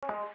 Oh,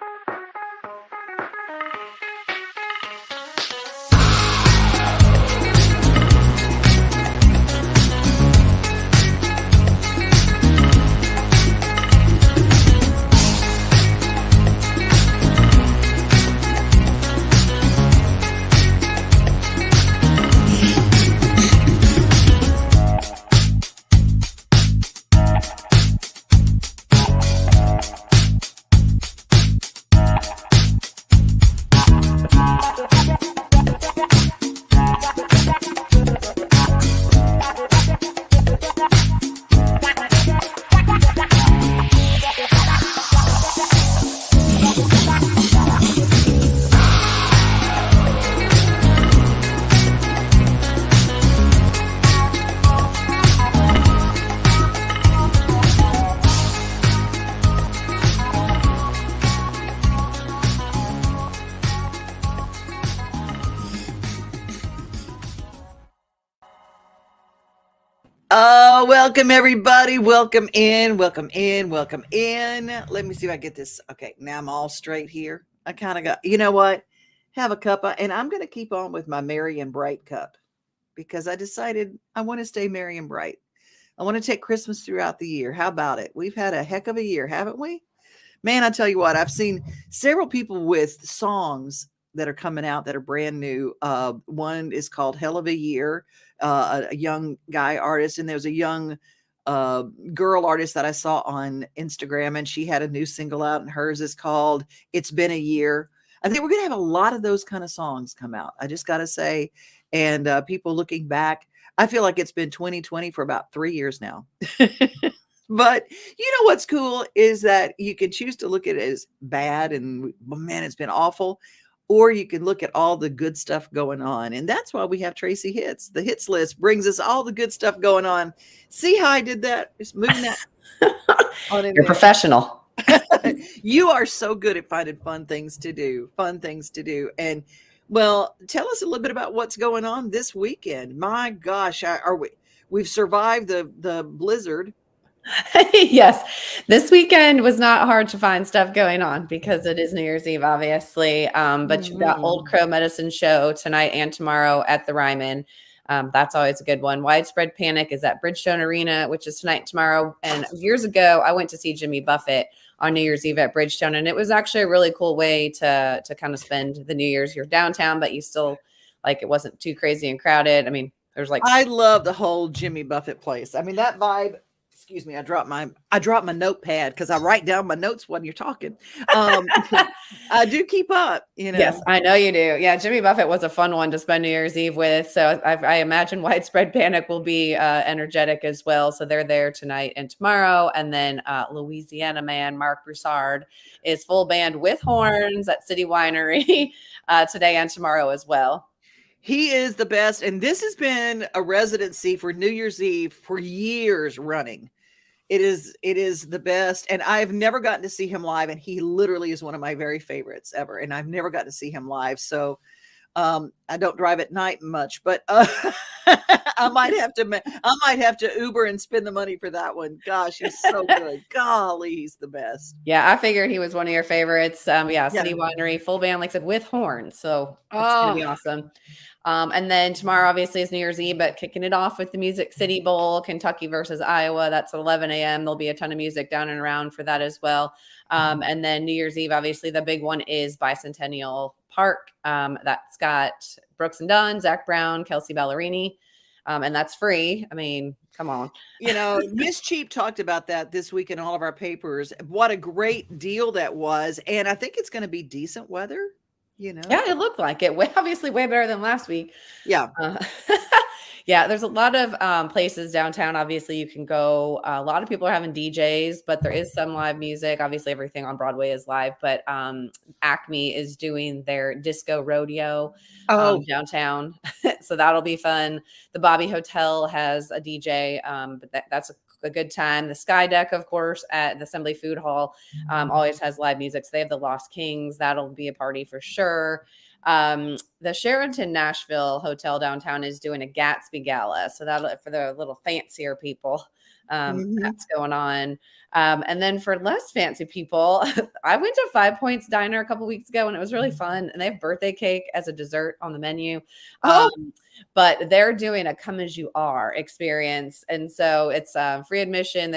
welcome everybody. Welcome in, welcome in, welcome in. Let me see if I get this. Okay, now I'm all straight here. I kind of got, you know what? Have a cup of, and I'm going to keep on with my merry and bright cup because I decided I want to stay merry and bright. I want to take Christmas throughout the year. How about it? We've had a heck of a year, haven't we? Man, I tell you what, I've seen several people with songs that are coming out that are brand new. One is called Hell of a Year, a young guy artist, and there's a young girl artist that I saw on Instagram, and she had a new single out, and hers is called It's Been a Year. I think we're going to have a lot of those kind of songs come out. I just got to say, and people looking back, I feel like it's been 2020 for about 3 years now. But you know what's cool is that you can choose to look at it as bad and man, it's been awful, or you can look at all the good stuff going on. And that's why we have Tracy Hitz. The hits list brings us all the good stuff going on. See how I did that? Just moving that on in You're there. professional. You are so good at finding fun things to do. And well, tell us a little bit about what's going on this weekend. My gosh, we've survived the blizzard. Yes, this weekend was not hard to find stuff going on because it is New Year's Eve, obviously. But you've got Old Crow Medicine Show tonight and tomorrow at the Ryman. That's always a good one. Widespread Panic is at Bridgestone Arena, which is tonight and tomorrow. And years ago, I went to see Jimmy Buffett on New Year's Eve at Bridgestone, and it was actually a really cool way to kind of spend the New Year's. You're downtown, but you still it wasn't too crazy and crowded. I mean, there's I love the whole Jimmy Buffett place. I mean, that vibe. Excuse me, I dropped my notepad because I write down my notes when you're talking. I do keep up, you know. Yes, I know you do. Yeah, Jimmy Buffett was a fun one to spend New Year's Eve with. So I imagine Widespread Panic will be energetic as well. So they're there tonight and tomorrow. And then Louisiana man Mark Broussard is full band with horns at City Winery today and tomorrow as well. He is the best. And this has been a residency for New Year's Eve for years running. It is the best. And I've never gotten to see him live. And he literally is one of my very favorites ever. And I've never gotten to see him live. So I don't drive at night much, but I might have to Uber and spend the money for that one. Gosh, he's so good. Golly, he's the best. Yeah, I figured he was one of your favorites. City Winery, full band, like I said, with horns. So it's going to be awesome. And then tomorrow, obviously, is New Year's Eve, but kicking it off with the Music City Bowl, Kentucky versus Iowa. That's at 11 a.m. There'll be a ton of music down and around for that as well. And then New Year's Eve, obviously, the big one is Bicentennial Park. That's got Brooks and Dunn, Zach Brown, Kelsey Ballerini. And that's free. I mean, come on. You know, Miss Cheap talked about that this week in all of our papers. What a great deal that was. And I think it's going to be decent weather. You know, yeah, it looked like it. Obviously, way better than last week. Yeah, yeah. There's a lot of places downtown. Obviously, you can go. A lot of people are having DJs, but there is some live music. Obviously, everything on Broadway is live. But Acme is doing their disco rodeo downtown, so that'll be fun. The Bobby Hotel has a DJ, but that's a good time. The Sky Deck, of course, at the Assembly Food Hall always has live music. So they have the Lost Kings. That'll be a party for sure. The Sheraton Nashville Hotel downtown is doing a Gatsby Gala. So that'll for the little fancier people. That's going on. And then for less fancy people, I went to 5 Points Diner a couple weeks ago and it was really fun. And they have birthday cake as a dessert on the menu. Oh. But they're doing a come as you are experience. And so it's free admission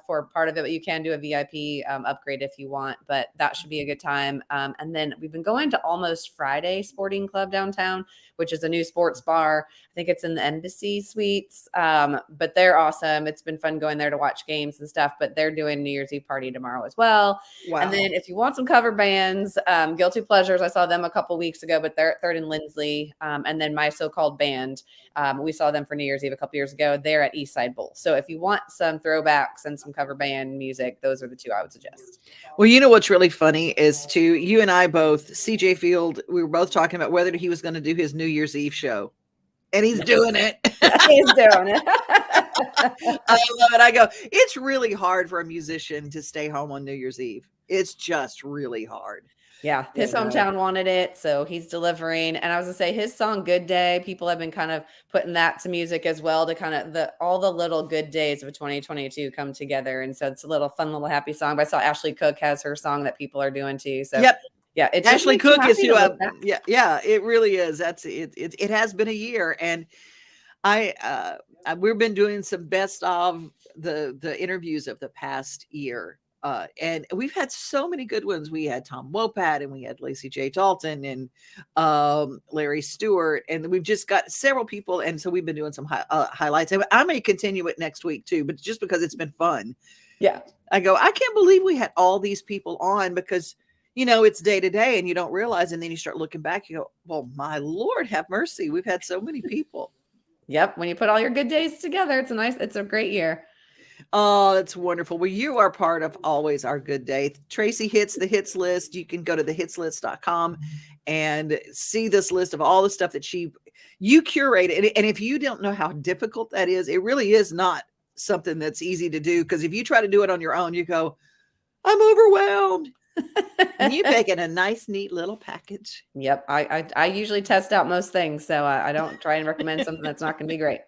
for part of it, but you can do a VIP upgrade if you want, but that should be a good time. And then we've been going to Almost Friday Sporting Club downtown, which is a new sports bar. I think it's in the Embassy Suites, but they're awesome. It's been fun going there to watch games and stuff, but they're doing New Year's Eve party tomorrow as well. Wow. And then if you want some cover bands, Guilty Pleasures, I saw them a couple weeks ago, but they're at 3rd and Lindsley. And then My So-Called Band, we saw them for New Year's Eve a couple years ago. They're at Eastside Bowl. So if you want some throwbacks and some cover band music, those are the two I would suggest. Well, you know what's really funny is too, you and I both, CJ Field, we were both talking about whether he was going to do his New Year's Eve show. And he's doing it. He's doing it. I love it. I go, it's really hard for a musician to stay home on New Year's Eve. It's just really hard. Yeah, his hometown wanted it, so he's delivering. And I was gonna say his song "Good Day," people have been kind of putting that to music as well to kind of all the little good days of 2022 come together. And so it's a little fun, little happy song. But I saw Ashley Cook has her song that people are doing too. So yep. Yeah, it's Ashley Cook is who yeah, it really is. That's it. It has been a year, and we've been doing some best of the interviews of the past year. And we've had so many good ones. We had Tom Wopat and we had Lacey J. Dalton and Larry Stewart, and we've just got several people. And so we've been doing some highlights. I may continue it next week too, but just because it's been fun. Yeah. I go, I can't believe we had all these people on because, you know, it's day to day and you don't realize. And then you start looking back, you go, well, my Lord, have mercy. We've had so many people. Yep. When you put all your good days together, it's a great year. Oh, that's wonderful. Well, you are part of always our good day. Tracy Hitz, the hits list. You can go to thehitslist.com and see this list of all the stuff that you curated. And if you don't know how difficult that is, it really is not something that's easy to do. Because if you try to do it on your own, you go, I'm overwhelmed. And you make it a nice, neat little package. Yep. I usually test out most things. So I don't try and recommend something that's not going to be great.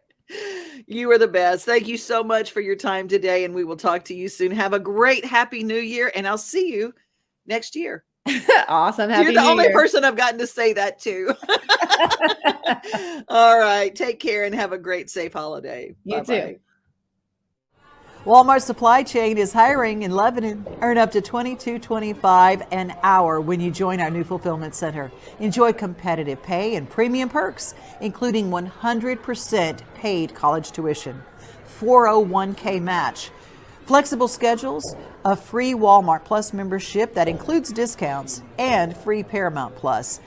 You are the best. Thank you so much for your time today. And we will talk to you soon. Have a great, happy new year. And I'll see you next year. Awesome. Happy You're the new only year. person I've gotten to say that to. All right. Take care and have a great, safe holiday. You Bye-bye. too. Walmart Supply Chain is hiring in Lebanon. Earn up to $22.25 an hour when you join our new fulfillment center. Enjoy competitive pay and premium perks, including 100% paid college tuition, 401k match, flexible schedules, a free Walmart Plus membership that includes discounts, and free Paramount Plus,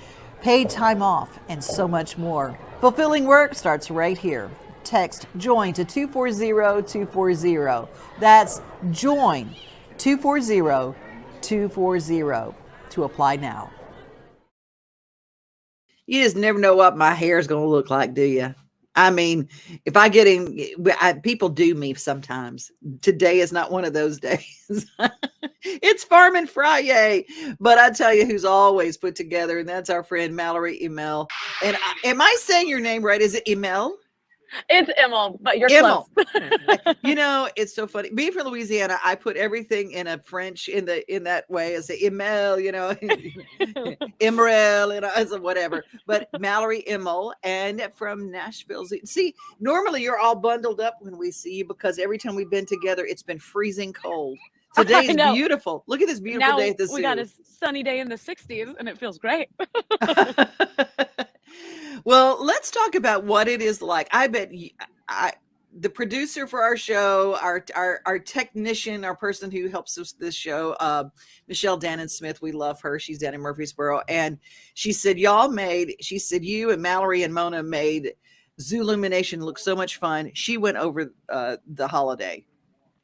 paid time off, and so much more. Fulfilling work starts right here. Text JOIN to 240-240. That's JOIN 240-240 to apply now. You just never know what my hair is going to look like, do you? I mean, if I get in, people do me sometimes. Today is not one of those days. It's Farmin FriYay, but I tell you who's always put together, and that's our friend Mallory Emel. And am I saying your name right? Is it Emel? It's Emil, but you're Emil. close. You know, it's so funny. Being from Louisiana, I put everything in a French in that way. I say Emel, you know, Emeril, you know, as a whatever. But Mallory Emil, and from Nashville. See, normally you're all bundled up when we see you because every time we've been together, it's been freezing cold. Today is beautiful. Look at this beautiful day at the zoo. We got a sunny day in the 60s, and it feels great. Well, let's talk about what it is like. I bet the producer for our show, our technician, our person who helps us this show, Michelle Dannon Smith, we love her. She's down in Murfreesboro. And she said, you and Mallory and Mona made Zoolumination look so much fun. She went over the holiday.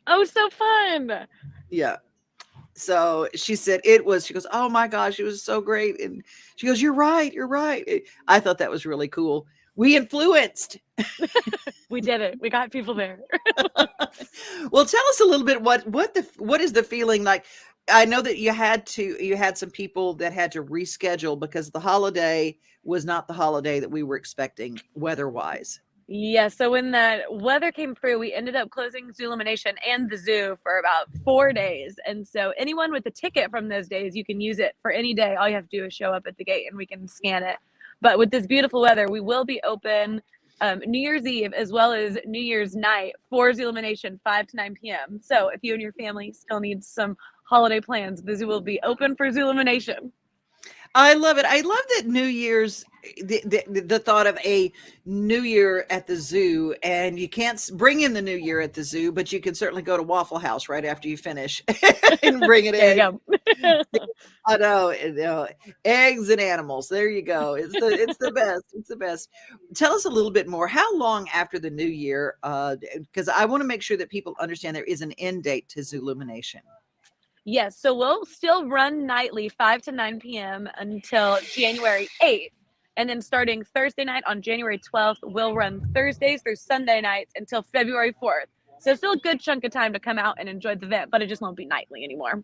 Oh, so fun. Yeah. So she said she goes, oh my gosh, it was so great. And she goes, you're right. I thought that was really cool. We influenced. We did it. We got people there. Well, tell us a little bit what is the feeling like? I know that you had some people that had to reschedule because the holiday was not the holiday that we were expecting weather-wise. Yeah, so when that weather came through, we ended up closing Zoolumination and the zoo for about 4 days. And so anyone with a ticket from those days, you can use it for any day. All you have to do is show up at the gate and we can scan it. But with this beautiful weather, we will be open New Year's Eve as well as New Year's night for Zoolumination, 5 to 9 p.m. So if you and your family still need some holiday plans, the zoo will be open for Zoolumination. I love it. I love that New Year's, the thought of a New Year at the zoo, and you can't bring in the New Year at the zoo, but you can certainly go to Waffle House right after you finish and bring it There in. you go. I know, eggs and animals. There you go. It's the best. It's the best. Tell us a little bit more. How long after the New Year? Because I want to make sure that people understand there is an end date to Zoolumination. Yes, so we'll still run nightly, 5 to 9 p.m. until January 8th. And then starting Thursday night on January 12th, we'll run Thursdays through Sunday nights until February 4th. So it's still a good chunk of time to come out and enjoy the event, but it just won't be nightly anymore.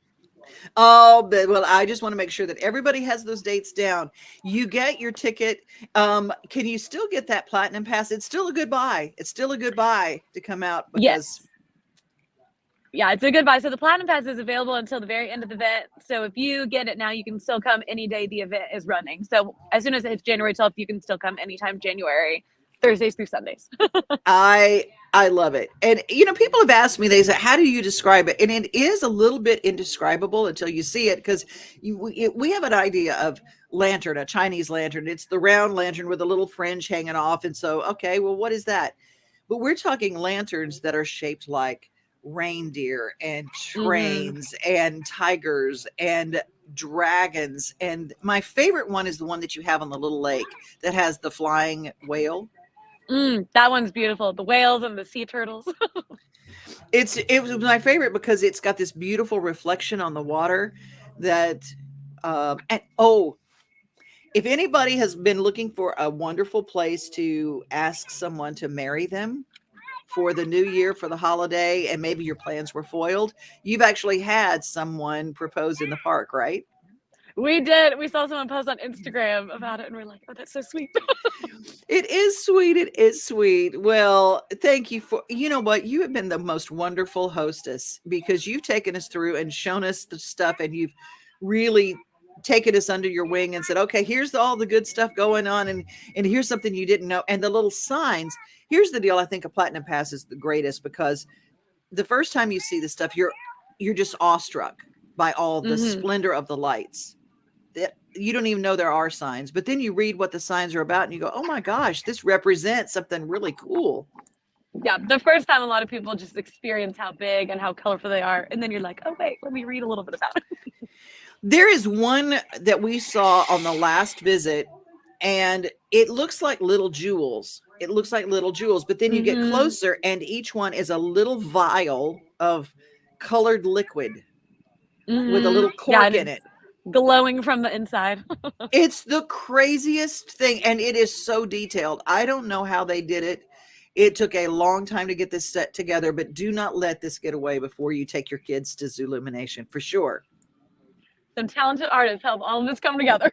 Oh, but well, I just want to make sure that everybody has those dates down. You get your ticket. Can you still get that platinum pass? It's still a good buy. It's still a good buy to come out because Yes. Yeah, it's a good buy. So the Platinum Pass is available until the very end of the event. So if you get it now, you can still come any day the event is running. So as soon as it's January 12th, you can still come anytime January, Thursdays through Sundays. I love it. And people have asked me, they say, how do you describe it? And it is a little bit indescribable until you see it, because we have an idea of lantern, a Chinese lantern. It's the round lantern with a little fringe hanging off. And so, okay, well, what is that? But we're talking lanterns that are shaped like reindeer and trains and tigers and dragons. And my favorite one is the one that you have on the little lake that has the flying whale. That one's beautiful. The whales and the sea turtles. It was my favorite because it's got this beautiful reflection on the water that if anybody has been looking for a wonderful place to ask someone to marry them for the new year, for the holiday, and maybe your plans were foiled, you've actually had someone propose in the park, right? We did. We saw someone post on Instagram about it and we're like, oh, that's so sweet. It is sweet. It is sweet. Well, thank you for, what? You have been the most wonderful hostess because you've taken us through and shown us the stuff, and you've really taken us under your wing and said, okay, here's all the good stuff going on. And here's something you didn't know. And the little signs. Here's the deal. I think a Platinum Pass is the greatest because the first time you see the stuff, you're just awestruck by all the splendor of the lights. That you don't even know there are signs, but then you read what the signs are about and you go, oh my gosh, this represents something really cool. Yeah, the first time a lot of people just experience how big and how colorful they are. And then you're like, oh, wait, let me read a little bit about it. There is one that we saw on the last visit, and it looks like little jewels. It looks like little jewels, but then you get closer and each one is a little vial of colored liquid with a little cork in it. Glowing from the inside. It's the craziest thing, and it is so detailed. I don't know how they did it. It took a long time to get this set together, but do not let this get away before you take your kids to Zoolumination, for sure. Some talented artists help all of this come together.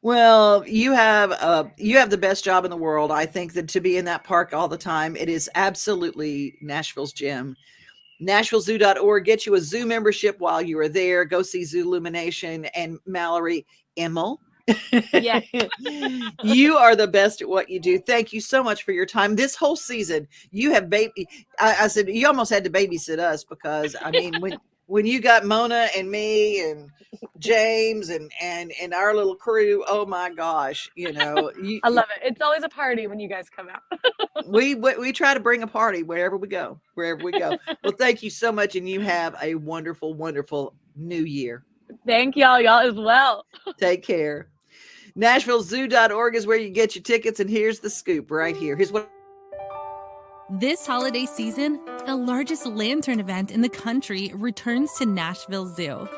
Well, you have the best job in the world. I think that to be in that park all the time, it is absolutely Nashville's gem. NashvilleZoo.org. Get you a zoo membership while you are there. Go see Zoolumination. And Mallory Emmel, Yeah. you are the best at what you do. Thank you so much for your time. This whole season, you have I said you almost had to babysit us because I mean when you got Mona and me and James and our little crew, oh my gosh, I love it. It's always a party when you guys come out. we try to bring a party wherever we go. Well, thank you so much, and you have a wonderful, wonderful new year. Thank y'all as well. Take care. NashvilleZoo.org is where you get your tickets, and here's the scoop right here. Here's what. This holiday season, the largest lantern event in the country returns to Nashville Zoo.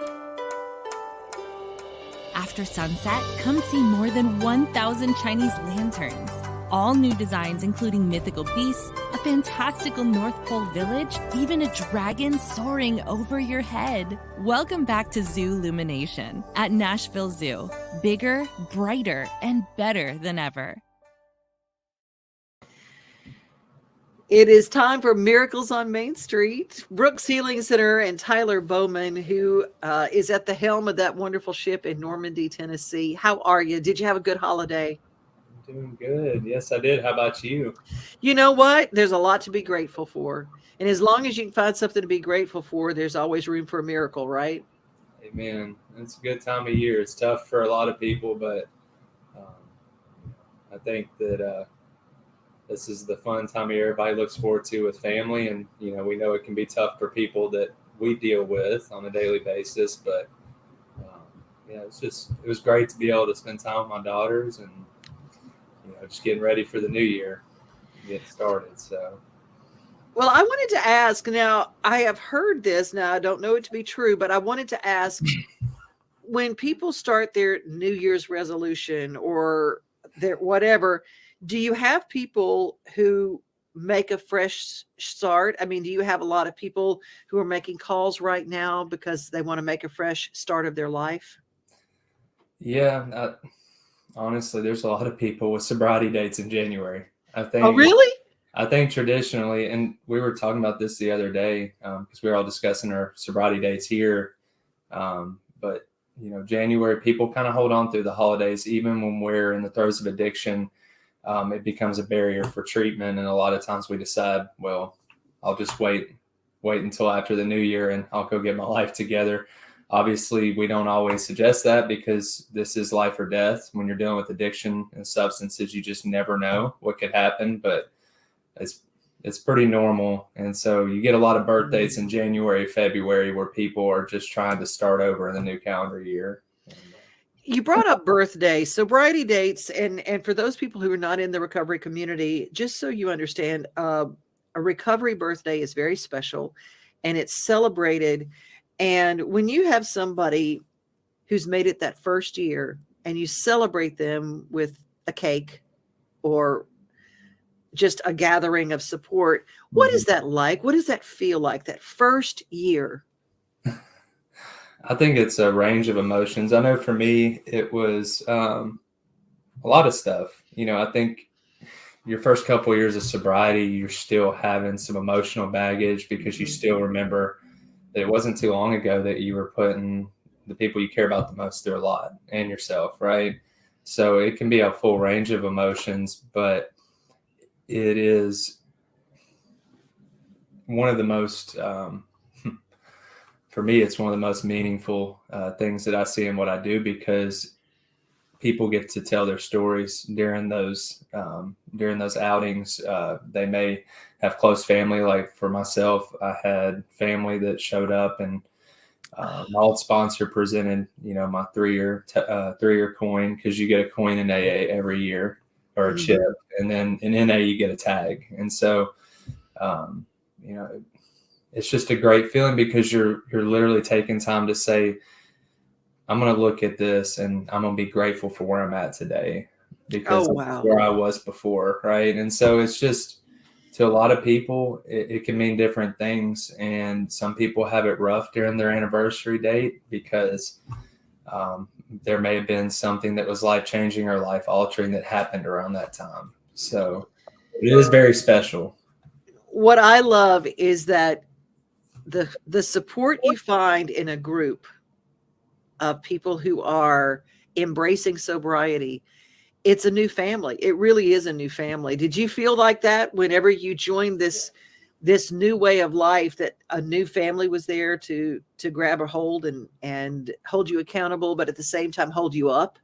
After sunset, come see more than 1,000 Chinese lanterns. All new designs including mythical beasts, a fantastical North Pole village, even a dragon soaring over your head. Welcome back to Zoolumination at Nashville Zoo. Bigger, brighter, and better than ever. It is time for Miracles on Main Street. Brooks Healing Center and Tyler Bowman, who is at the helm of that wonderful ship in Normandy, Tennessee. How are you? Did you have a good holiday? I'm doing good. Yes, I did. How about you? You know what? There's a lot to be grateful for. And as long as you can find something to be grateful for, there's always room for a miracle, right? Amen. It's a good time of year. It's tough for a lot of people, but I think that this is the fun time of year everybody looks forward to with family. And, we know it can be tough for people that we deal with on a daily basis. But, it was great to be able to spend time with my daughters and, just getting ready for the new year, get started. So. Well, I wanted to ask, now I have heard this, now I don't know it to be true, but I wanted to ask, when people start their New Year's resolution or their whatever, do you have people who make a fresh start? I mean, do you have a lot of people who are making calls right now because they want to make a fresh start of their life? Yeah, honestly, there's a lot of people with sobriety dates in January. Oh, really? I think traditionally, and we were talking about this the other day because we were all discussing our sobriety dates here. But, January, people kind of hold on through the holidays, even when we're in the throes of addiction. It becomes a barrier for treatment. And a lot of times we decide, well, I'll just wait until after the new year and I'll go get my life together. Obviously, we don't always suggest that because this is life or death. When you're dealing with addiction and substances, you just never know what could happen, but it's pretty normal. And so you get a lot of birthdays in January, February, where people are just trying to start over in the new calendar year. You brought up birthday, sobriety dates, and for those people who are not in the recovery community, just so you understand, a recovery birthday is very special and it's celebrated. And when you have somebody who's made it that first year and you celebrate them with a cake or just a gathering of support, what is that like? What does that feel like, that first year? I think it's a range of emotions. I know for me, it was a lot of stuff. I think your first couple of years of sobriety, you're still having some emotional baggage because you still remember that it wasn't too long ago that you were putting the people you care about the most through a lot and yourself, right? So it can be a full range of emotions, but it is one of the most for me, it's one of the most meaningful things that I see in what I do because people get to tell their stories during those outings. They may have close family. Like for myself, I had family that showed up, and my old sponsor presented, my 3-year coin, because you get a coin in AA every year or a chip, and then in NA you get a tag, and so it's just a great feeling because you're literally taking time to say, I'm going to look at this and I'm going to be grateful for where I'm at today because that's where I was before. Right. And so it's just, to a lot of people, it can mean different things. And some people have it rough during their anniversary date because there may have been something that was life-changing or life-altering that happened around that time. So it is very special. What I love is that the support you find in a group of people who are embracing sobriety, it's a new family. It really is a new family. Did you feel like that whenever you joined this new way of life, that a new family was there to grab a hold and hold you accountable, but at the same time hold you up?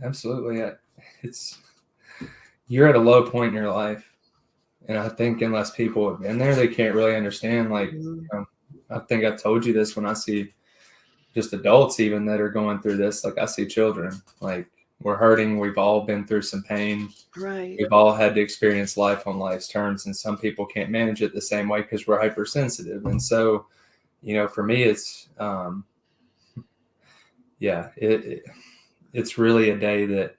Absolutely. You're at a low point in your life. And I think unless people have been there, they can't really understand. Like, I think I've told you this when I see just adults even that are going through this. Like, I see children, like, we're hurting. We've all been through some pain. Right. We've all had to experience life on life's terms. And some people can't manage it the same way because we're hypersensitive. And so, for me, it's, it's really a day that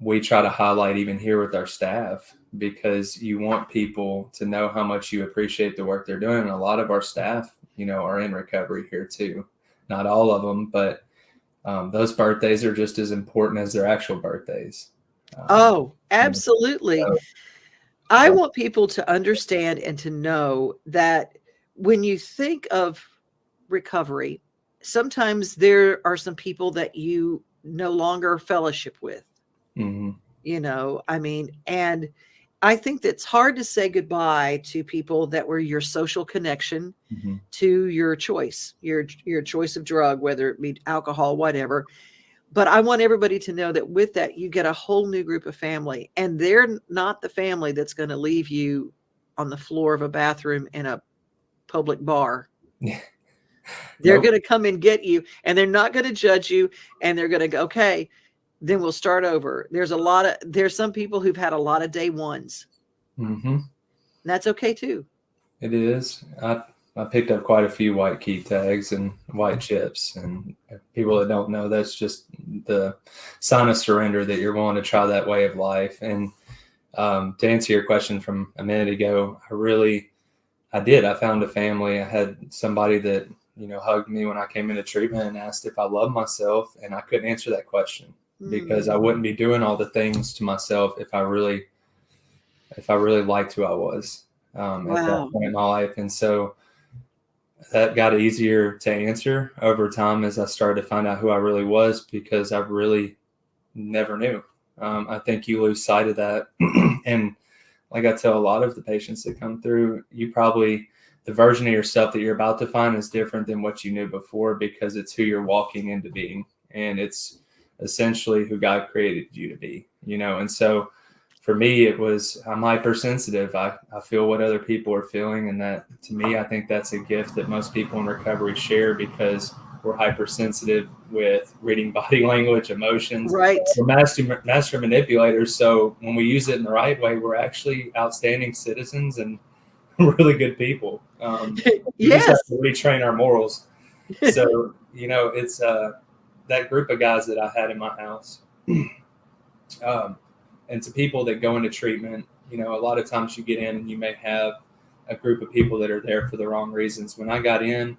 we try to highlight even here with our staff, because you want people to know how much you appreciate the work they're doing. And a lot of our staff, are in recovery here too. Not all of them, but those birthdays are just as important as their actual birthdays. Oh, absolutely. I want people to understand and to know that when you think of recovery, sometimes there are some people that you no longer fellowship with. Mhm. I mean, and I think that's hard to say goodbye to people that were your social connection Mhm. to your choice, your choice of drug, whether it be alcohol, whatever. But I want everybody to know that with that, you get a whole new group of family, and they're not the family that's going to leave you on the floor of a bathroom in a public bar. They're Nope. going to come and get you, and they're not going to judge you, and they're going to go, okay, then we'll start over. There's some people who've had a lot of day ones. Mhm. And that's okay too. It is. I picked up quite a few white key tags and white chips, and people that don't know, that's just the sign of surrender that you're willing to try that way of life. And to answer your question from a minute ago, I did. I found a family. I had somebody that, hugged me when I came into treatment and asked if I loved myself. And I couldn't answer that question because I wouldn't be doing all the things to myself if I really liked who I was at that point in my life. And so that got easier to answer over time as I started to find out who I really was, because I really never knew. I think you lose sight of that. And like I tell a lot of the patients that come through, the version of yourself that you're about to find is different than what you knew before, because it's who you're walking into being. And it's essentially who God created you to be, And so for me, I'm hypersensitive. I feel what other people are feeling. And that, to me, I think that's a gift that most people in recovery share, because we're hypersensitive with reading body language, emotions. Right. We're master manipulators. So when we use it in the right way, we're actually outstanding citizens and really good people. We just have to retrain our morals. So, it's that group of guys that I had in my house. And to people that go into treatment, a lot of times you get in and you may have a group of people that are there for the wrong reasons. When I got in,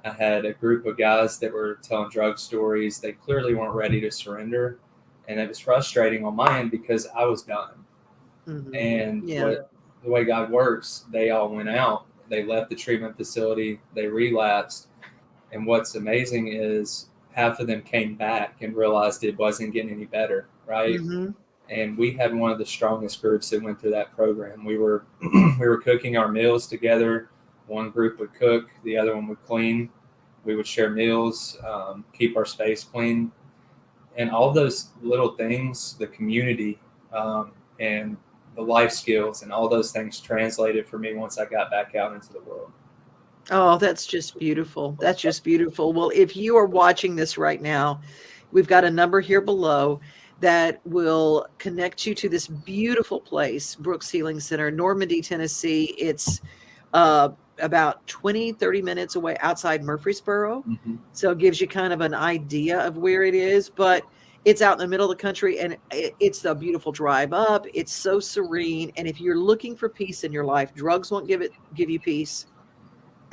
I had a group of guys that were telling drug stories. They clearly weren't ready to surrender. And it was frustrating on my end because I was done. Mm-hmm. And the way God works, they all went out. They left the treatment facility. They relapsed. And what's amazing is half of them came back and realized it wasn't getting any better, right? Mm-hmm. And we had one of the strongest groups that went through that program. We were cooking our meals together. One group would cook, the other one would clean. We would share meals, keep our space clean. And all those little things, the community and the life skills and all those things translated for me once I got back out into the world. Oh, that's just beautiful. That's just beautiful. Well, if you are watching this right now, we've got a number here below that will connect you to this beautiful place, Brooks Healing Center, Normandy, Tennessee. It's about 30 minutes away outside Murfreesboro. Mm-hmm. So it gives you kind of an idea of where it is, but it's out in the middle of the country, and it's a beautiful drive up. It's so serene. And if you're looking for peace in your life, drugs won't give you peace.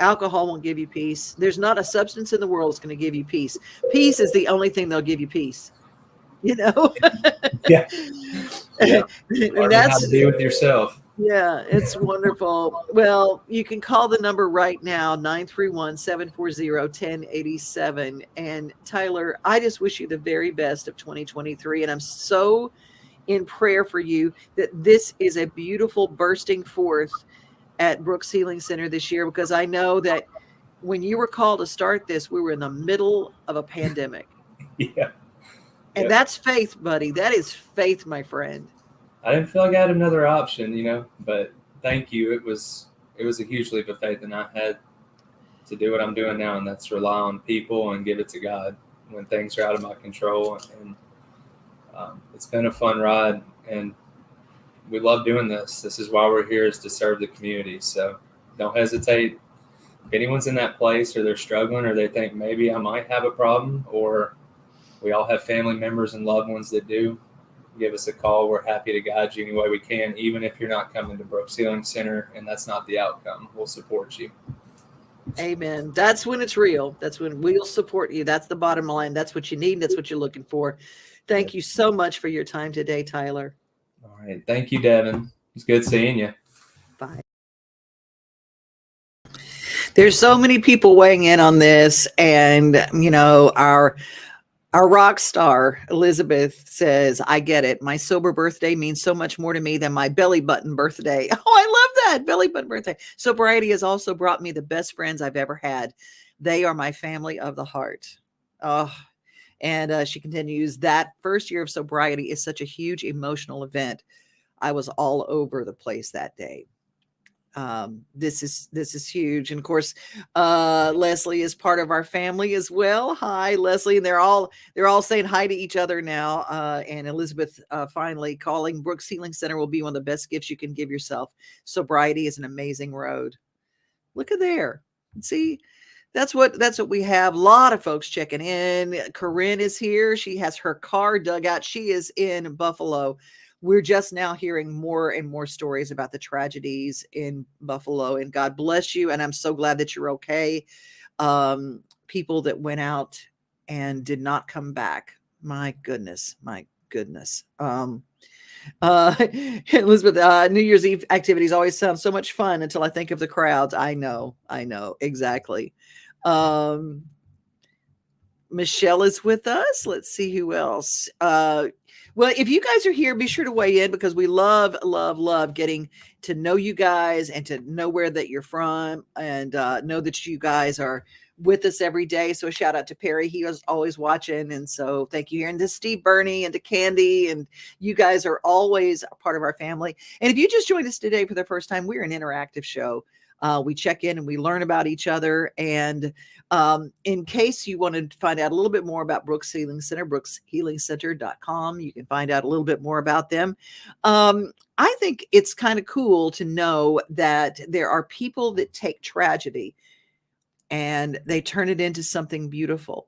Alcohol won't give you peace. There's not a substance in the world that's going to give you peace. Peace is the only thing they'll give you peace. Yeah. And that's how to be with yourself. Yeah, it's wonderful. Well, you can call the number right now, 931-740-1087. And Tyler, I just wish you the very best of 2023. And I'm so in prayer for you that this is a beautiful bursting forth at Brooks Healing Center this year, because I know that when you were called to start this, we were in the middle of a pandemic. Yeah. And that's faith, buddy. That is faith, my friend. I didn't feel like I had another option, but thank you. It was a huge leap of faith, and I had to do what I'm doing now, and that's rely on people and give it to God when things are out of my control. And it's been a fun ride, and we love doing this. This is why we're here, is to serve the community. So don't hesitate. If anyone's in that place, or they're struggling, or they think maybe I might have a problem, or we all have family members and loved ones that do, give us a call. We're happy to guide you any way we can, even if you're not coming to Brooks Healing Center and that's not the outcome. We'll support you. Amen. That's when it's real. That's when we'll support you. That's the bottom line. That's what you need. That's what you're looking for. Thank you so much for your time today, Tyler. All right. Thank you, Devin. It's good seeing you. Bye. There's so many people weighing in on this, and you know, our rock star Elizabeth says, "I get it. My sober birthday means so much more to me than my belly button birthday." Oh, I love that, belly button birthday. Sobriety has also brought me the best friends I've ever had. They are my family of the heart. Oh, and she continues, that first year of sobriety is such a huge emotional event. I was all over the place that day. This is huge, and of course Leslie is part of our family as well. Hi Leslie. And they're all saying hi to each other now, and Elizabeth finally calling Brooks Healing Center will be one of the best gifts you can give yourself. Sobriety is an amazing road. Look at there. See, that's what we have. A lot of folks checking in. Corinne is here. She has her car dug out. She is in Buffalo. We're just now hearing more and more stories about the tragedies in Buffalo, and God bless you. And I'm so glad that you're okay. People that went out and did not come back. My goodness. Elizabeth, New Year's Eve activities always sound so much fun until I think of the crowds. I know, exactly. Michelle is with us. Let's see who else. Well, if you guys are here, be sure to weigh in, because we love getting to know you guys and to know where that you're from, and know that you guys are with us every day. So a shout out to Perry. He was always watching. And so thank you. And to Steve Burney and to Candy. And you guys are always a part of our family. And if you just joined us today for the first time, we're an interactive show. We check in and we learn about each other. And in case you want to find out a little bit more about Brooks Healing Center, brookshealingcenter.com, you can find out a little bit more about them. I think it's kind of cool to know that there are people that take tragedy and they turn it into something beautiful.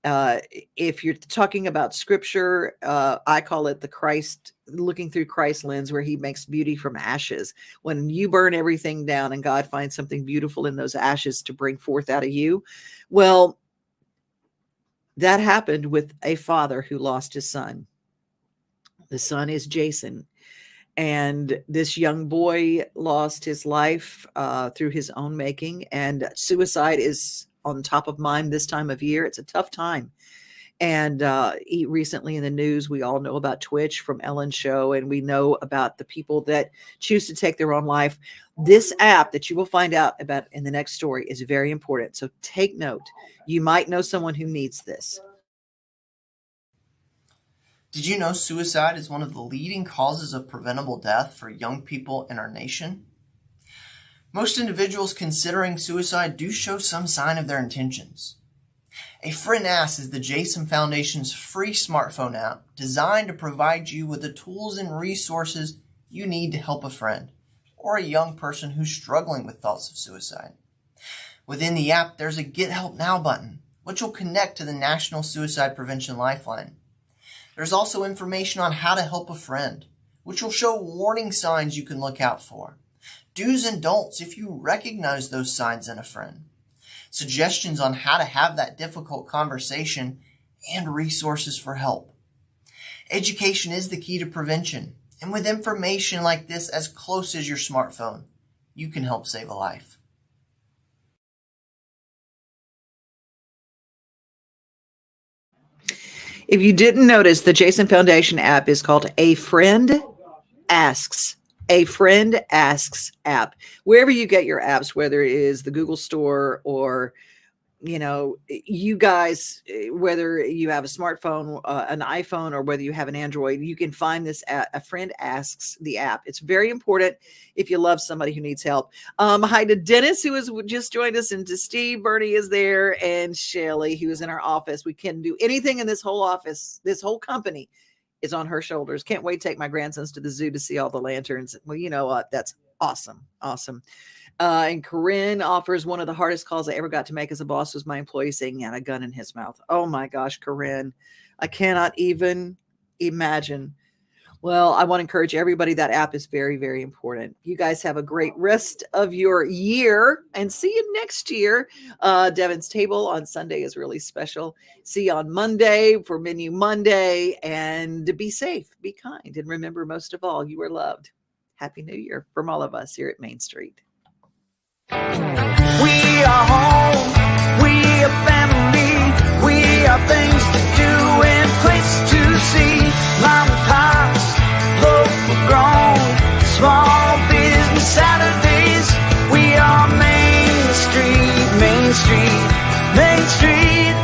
If you're talking about scripture, I call it the Christ, looking through Christ lens, where he makes beauty from ashes. When you burn everything down and God finds something beautiful in those ashes to bring forth out of you. Well, that happened with a father who lost his son. The son is Jason. And this young boy lost his life through his own making. And suicide is on top of mind this time of year. It's a tough time. And recently in the news, we all know about Twitch from Ellen's show, and we know about the people that choose to take their own life. This app that you will find out about in the next story is very important. So take note. You might know someone who needs this. Did you know suicide is one of the leading causes of preventable death for young people in our nation? Most individuals considering suicide do show some sign of their intentions. A Friend Asks is the Jason Foundation's free smartphone app designed to provide you with the tools and resources you need to help a friend or a young person who's struggling with thoughts of suicide. Within the app, there's a Get Help Now button, which will connect to the National Suicide Prevention Lifeline. There's also information on how to help a friend, which will show warning signs you can look out for, do's and don'ts if you recognize those signs in a friend, suggestions on how to have that difficult conversation, and resources for help. Education is the key to prevention, and with information like this as close as your smartphone, you can help save a life. If you didn't notice, the Jason Foundation app is called A Friend Asks. A Friend Asks app. Wherever you get your apps, whether it is the Google Store or, you know, you guys, whether you have a smartphone, an iPhone, or whether you have an Android, you can find this at A Friend Asks, the app. It's very important if you love somebody who needs help. Hi to Dennis, who has just joined us, and to Steve. Bernie is there, and Shelly, who is in our office. We can't do anything in this whole office. This whole company is on her shoulders. Can't wait to take my grandsons to the zoo to see all the lanterns. Well, you know what? That's awesome. And Corinne offers, one of the hardest calls I ever got to make as a boss was my employee saying he had a gun in his mouth. Oh my gosh, Corinne, I cannot even imagine. Well, I want to encourage everybody. That app is very, very important. You guys have a great rest of your year, and see you next year. Devin's Table on Sunday is really special. See you on Monday for Menu Monday, and be safe, be kind, and remember, most of all, you are loved. Happy New Year from all of us here at Main Street. We are home, we are family, we are things to do and places to see. Mom and pops, local grown, small business Saturdays. We are Main Street, Main Street, Main Street.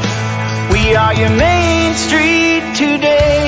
We are your Main Street today.